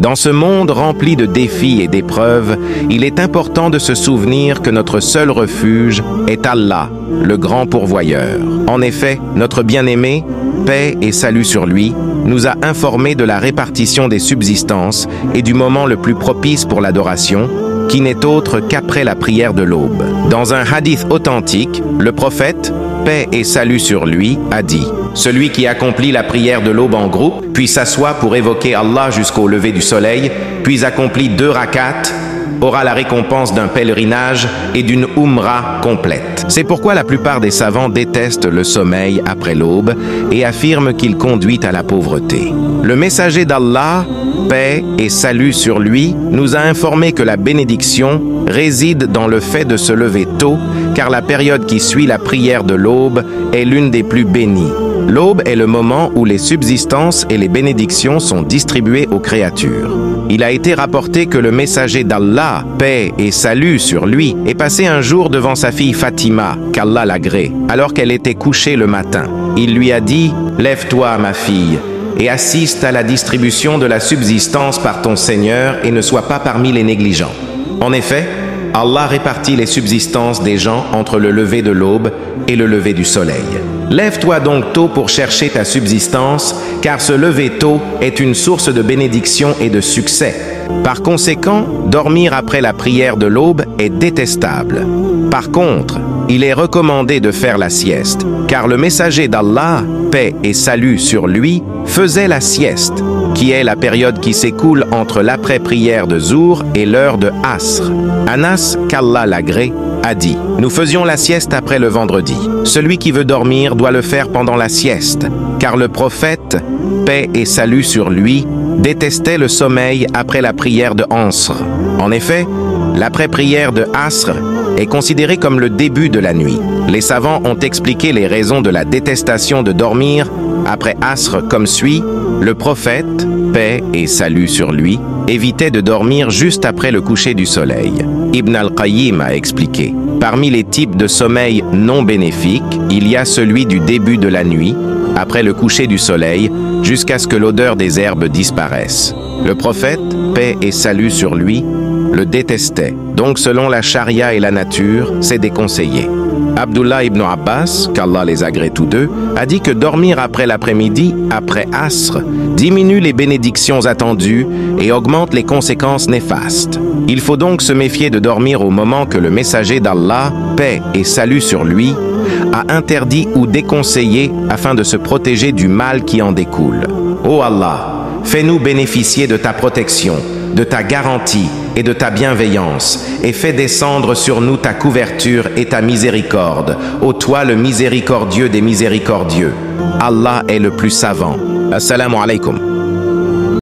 Dans ce monde rempli de défis et d'épreuves, il est important de se souvenir que notre seul refuge est Allah, le grand pourvoyeur. En effet, notre bien-aimé, paix et salut sur lui, nous a informés de la répartition des subsistances et du moment le plus propice pour l'adoration, qui n'est autre qu'après la prière de l'aube. Dans un hadith authentique, le prophète, paix et salut sur lui, a dit « Celui qui accomplit la prière de l'aube en groupe, puis s'assoit pour évoquer Allah jusqu'au lever du soleil, puis accomplit 2 rakats, aura la récompense d'un pèlerinage et d'une umrah complète. » C'est pourquoi la plupart des savants détestent le sommeil après l'aube et affirment qu'il conduit à la pauvreté. Le messager d'Allah, paix et salut sur lui, nous a informé que la bénédiction réside dans le fait de se lever tôt, car la période qui suit la prière de l'aube est l'une des plus bénies. L'aube est le moment où les subsistances et les bénédictions sont distribuées aux créatures. Il a été rapporté que le messager d'Allah, paix et salut sur lui, est passé un jour devant sa fille Fatima, qu'Allah l'agrée, alors qu'elle était couchée le matin. Il lui a dit « Lève-toi, ma fille, et assiste à la distribution de la subsistance par ton Seigneur et ne sois pas parmi les négligents. » En effet, Allah répartit les subsistances des gens entre le lever de l'aube et le lever du soleil. Lève-toi donc tôt pour chercher ta subsistance, car se lever tôt est une source de bénédiction et de succès. Par conséquent, dormir après la prière de l'aube est détestable. Par contre, il est recommandé de faire la sieste, car le messager d'Allah, paix et salut sur lui, faisait la sieste, qui est la période qui s'écoule entre l'après-prière de Zour et l'heure de Asr. Anas, qu'Allah l'agrée, a dit « Nous faisions la sieste après le vendredi. Celui qui veut dormir doit le faire pendant la sieste, car le prophète, paix et salut sur lui, détestait le sommeil après la prière de Ansr. En effet, l'après-prière de Asr est considérée comme le début de la nuit. Les savants ont expliqué les raisons de la détestation de dormir après Asr comme suit. Le prophète, paix et salut sur lui, évitait de dormir juste après le coucher du soleil. Ibn al-Qayyim a expliqué « Parmi les types de sommeil non bénéfiques, il y a celui du début de la nuit, après le coucher du soleil, jusqu'à ce que l'odeur des herbes disparaisse. Le prophète, paix et salut sur lui, le détestait. Donc selon la charia et la nature, c'est déconseillé. » Abdullah ibn Abbas, qu'Allah les agrée tous deux, a dit que dormir après l'après-midi, après Asr, diminue les bénédictions attendues et augmente les conséquences néfastes. Il faut donc se méfier de dormir au moment que le messager d'Allah, paix et salut sur lui, a interdit ou déconseillé afin de se protéger du mal qui en découle. Ô Allah, fais-nous bénéficier de ta protection, de ta garantie et de ta bienveillance, et fais descendre sur nous ta couverture et ta miséricorde, ô toi le miséricordieux des miséricordieux. Allah est le plus savant. Assalamu alaikum.